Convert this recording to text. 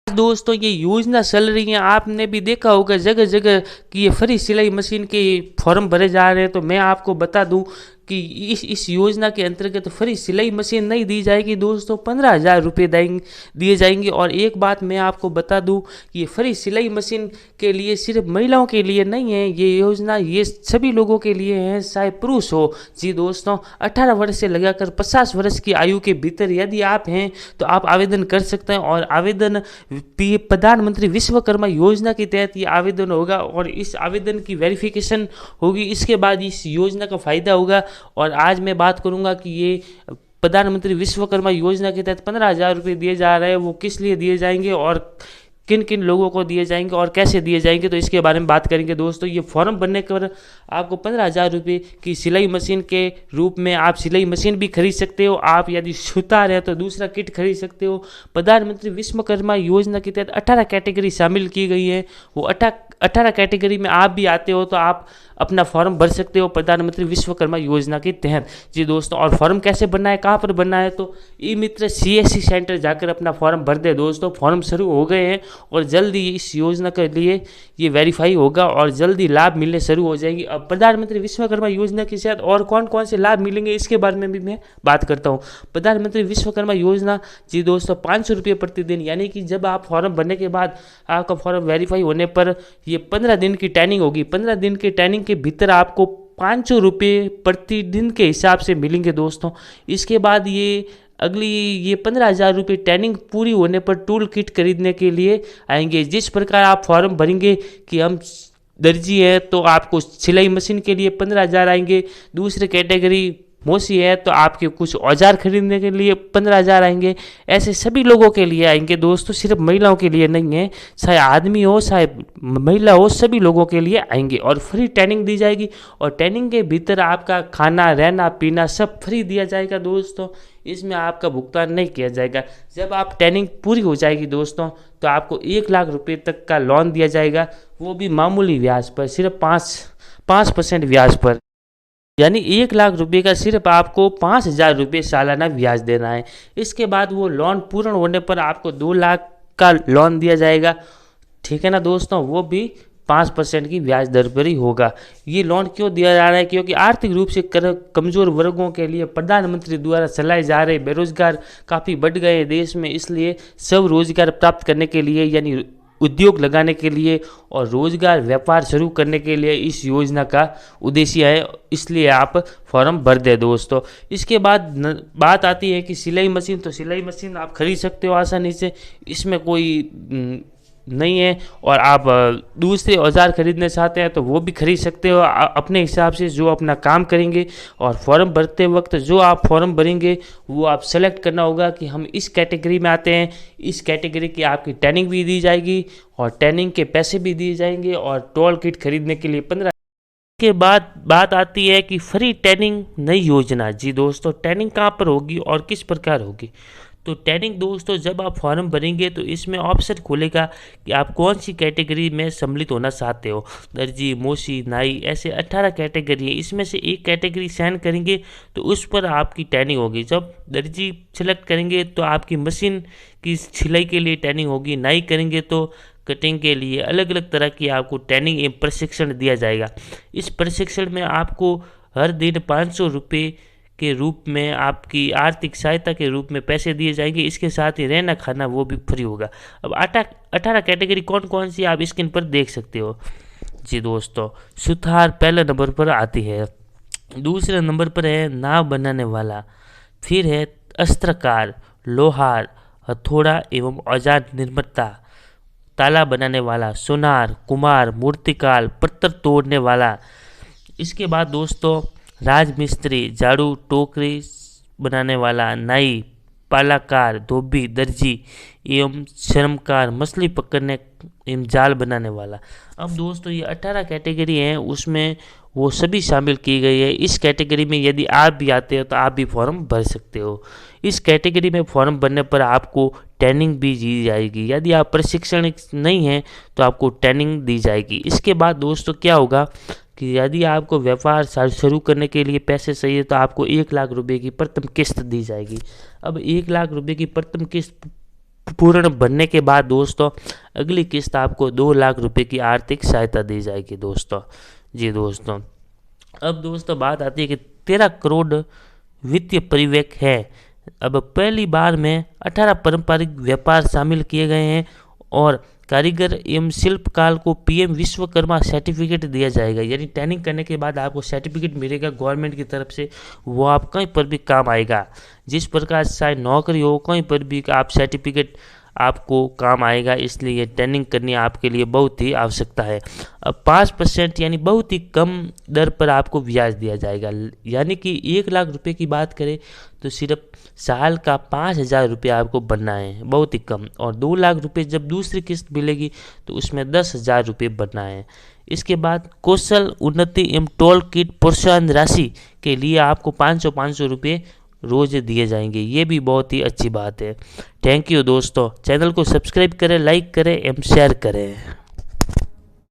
दोस्तों ये योजना चल रही है, आपने भी देखा होगा जगह जगह कि ये फ्री सिलाई मशीन के फॉर्म भरे जा रहे हैं। तो मैं आपको बता दूं कि इस योजना के अंतर्गत फ्री सिलाई मशीन नहीं दी जाएगी दोस्तों, 15,000 रुपये दिए जाएंगे। और एक बात मैं आपको बता दूं कि ये फ्री सिलाई मशीन के लिए सिर्फ महिलाओं के लिए नहीं है ये योजना, ये सभी लोगों के लिए है, चाहे पुरुष हो। जी दोस्तों, 18 वर्ष से लगाकर 50 वर्ष की आयु के भीतर यदि आप हैं तो आप आवेदन कर सकते हैं। और आवेदन प्रधानमंत्री विश्वकर्मा योजना के तहत ये आवेदन होगा और इस आवेदन की वेरिफिकेशन होगी, इसके बाद इस योजना का फ़ायदा होगा। और आज मैं बात करूंगा कि ये प्रधानमंत्री विश्वकर्मा योजना के तहत 15,000 रुपये दिए जा रहे हैं, वो किस लिए दिए जाएंगे और किन किन लोगों को दिए जाएंगे और कैसे दिए जाएंगे, तो इसके बारे में बात करेंगे दोस्तों। ये फॉर्म भरने पर आपको 15,000 रुपये की सिलाई मशीन के रूप में आप सिलाई मशीन भी खरीद सकते हो। आप यदि सुतार है तो दूसरा किट खरीद सकते हो। प्रधानमंत्री विश्वकर्मा योजना के तहत 18 कैटेगरी शामिल की गई है, वो 18 कैटेगरी में आप भी आते हो तो आप अपना फॉर्म भर सकते हो प्रधानमंत्री विश्वकर्मा योजना के तहत। जी दोस्तों, और फॉर्म कैसे बनना है, कहाँ पर बनना है, तो ई मित्र CSC सेंटर जाकर अपना फॉर्म भर दे दोस्तों। फॉर्म शुरू हो गए हैं और जल्दी इस योजना के लिए ये वेरीफाई होगा और जल्दी लाभ मिलने शुरू हो जाएंगे। अब प्रधानमंत्री विश्वकर्मा योजना के साथ और कौन कौन से लाभ मिलेंगे इसके बारे में भी मैं बात करता हूँ। प्रधानमंत्री विश्वकर्मा योजना जी दोस्तों 500 रुपये प्रतिदिन, यानी कि जब आप फॉर्म भरने के बाद आपका फॉर्म वेरीफाई होने पर ये 15 दिन की ट्रेनिंग होगी। 15 दिन की ट्रेनिंग के भीतर आपको 500 रुपये प्रतिदिन के हिसाब से मिलेंगे दोस्तों। इसके बाद ये 15,000 रुपये ट्रेनिंग पूरी होने पर टूल किट खरीदने के लिए आएंगे। जिस प्रकार आप फॉर्म भरेंगे कि हम दर्जी है तो आपको सिलाई मशीन के लिए 15,000 आएंगे, दूसरे कैटेगरी मोसी है तो आपके कुछ औजार खरीदने के लिए 15,000 आएंगे। ऐसे सभी लोगों के लिए आएंगे दोस्तों, सिर्फ महिलाओं के लिए नहीं है, चाहे आदमी हो चाहे महिला हो, सभी लोगों के लिए आएंगे। और फ्री ट्रेनिंग दी जाएगी और ट्रेनिंग के भीतर आपका खाना रहना पीना सब फ्री दिया जाएगा दोस्तों, इसमें आपका भुगतान नहीं किया जाएगा। जब आप ट्रेनिंग पूरी हो जाएगी दोस्तों तो आपको 1 लाख रुपये तक का लोन दिया जाएगा, वो भी मामूली ब्याज पर, सिर्फ 5% ब्याज पर। यानी 1 लाख रुपये का सिर्फ आपको 5,000 रुपये सालाना ब्याज देना है। इसके बाद वो लोन पूर्ण होने पर आपको 2 लाख का लोन दिया जाएगा, ठीक है ना दोस्तों, वो भी 5% की ब्याज दर पर ही होगा। ये लोन क्यों दिया जा रहा है, क्योंकि आर्थिक रूप से कमज़ोर वर्गों के लिए प्रधानमंत्री द्वारा चलाए जा रहे बेरोजगार काफ़ी बढ़ गए हैं देश में, इसलिए सब रोजगार प्राप्त करने के लिए यानी उद्योग लगाने के लिए और रोजगार व्यापार शुरू करने के लिए इस योजना का उद्देश्य है, इसलिए आप फॉर्म भर दे दोस्तों। इसके बाद बात आती है कि सिलाई मशीन, तो सिलाई मशीन आप खरीद सकते हो आसानी से, इसमें कोई नहीं है। और आप दूसरे औजार खरीदना चाहते हैं तो वो भी खरीद सकते हो अपने हिसाब से, जो अपना काम करेंगे। और फॉर्म भरते वक्त जो आप फॉर्म भरेंगे वो आप सेलेक्ट करना होगा कि हम इस कैटेगरी में आते हैं, इस कैटेगरी की आपकी ट्रेनिंग भी दी जाएगी और ट्रेनिंग के पैसे भी दिए जाएंगे और टोल किट खरीदने के लिए 15। के बाद बात आती है कि फ्री ट्रेनिंग नई योजना। जी दोस्तों, ट्रेनिंग कहाँ पर होगी और किस प्रकार होगी, तो ट्रेनिंग दोस्तों जब आप फॉर्म भरेंगे तो इसमें ऑप्शन खुलेगा कि आप कौन सी कैटेगरी में सम्मिलित होना चाहते हो। दर्जी, मोसी, नाई, ऐसे 18 कैटेगरी है, इसमें से एक कैटेगरी चयन करेंगे तो उस पर आपकी ट्रेनिंग होगी। जब दर्जी सेलेक्ट करेंगे तो आपकी मशीन की सिलाई के लिए ट्रेनिंग होगी, नाई करेंगे तो कटिंग के लिए, अलग अलग तरह की आपको ट्रेनिंग एवं प्रशिक्षण दिया जाएगा। इस प्रशिक्षण में आपको हर दिन 500 रुपये के रूप में आपकी आर्थिक सहायता के रूप में पैसे दिए जाएंगे, इसके साथ ही रहना खाना वो भी फ्री होगा। अब 18 कैटेगरी कौन कौन सी आप स्क्रीन पर देख सकते हो। जी दोस्तों, सुथार पहले नंबर पर आती है, दूसरे नंबर पर है नाव बनाने वाला, फिर है अस्त्रकार, लोहार, हथौड़ा एवं औजार निर्माता, ताला बनाने वाला, सोनार, कुमार, मूर्तिकार, पत्थर तोड़ने वाला। इसके बाद दोस्तों राजमिस्त्री, झाड़ू टोकरी बनाने वाला, नाई, पालाकार, धोबी, दर्जी एवं श्रमकार, मछली पकड़ने एवं जाल बनाने वाला। अब दोस्तों ये 18 कैटेगरी हैं, उसमें वो सभी शामिल की गई है। इस कैटेगरी में यदि आप भी आते हो तो आप भी फॉर्म भर सकते हो। इस कैटेगरी में फॉर्म भरने पर आपको ट्रेनिंग भी दी जाएगी, यदि आप प्रशिक्षण नहीं हैं तो आपको ट्रेनिंग दी जाएगी। इसके बाद दोस्तों क्या होगा कि यदि आपको व्यापार शुरू करने के लिए पैसे चाहिए तो आपको 1 लाख रुपए की प्रथम किस्त दी जाएगी। अब 1 लाख रुपए की प्रथम किस्त पूर्ण भरने के बाद दोस्तों अगली किस्त आपको 2 लाख रुपए की आर्थिक सहायता दी जाएगी दोस्तों। जी दोस्तों, अब दोस्तों बात आती है कि 13 करोड़ वित्तीय परिवेश है। अब पहली बार में 18 पारंपरिक व्यापार शामिल किए गए हैं और कारीगर एवं शिल्पकार को पीएम विश्वकर्मा सर्टिफिकेट दिया जाएगा। यानी ट्रेनिंग करने के बाद आपको सर्टिफिकेट मिलेगा गवर्नमेंट की तरफ से, वो आप कहीं पर भी काम आएगा। जिस प्रकार से चाहे नौकरी हो, कहीं पर भी आप सर्टिफिकेट आपको काम आएगा, इसलिए ट्रेनिंग करनी आपके लिए बहुत ही आवश्यकता है। अब 5% यानी बहुत ही कम दर पर आपको ब्याज दिया जाएगा। यानी कि 1 लाख रुपए की बात करें तो सिर्फ साल का 5,000 रुपये आपको बनना है, बहुत ही कम। और 2 लाख रुपए जब दूसरी किस्त मिलेगी तो उसमें 10,000 रुपये बनना है। इसके बाद कौशल उन्नति एवं टोल किट प्रोत्साहन राशि के लिए आपको 500 रुपये रोज दिए जाएंगे। ये भी बहुत ही अच्छी बात है। थैंक यू दोस्तों, चैनल को सब्सक्राइब करें, लाइक करें एवं शेयर करें।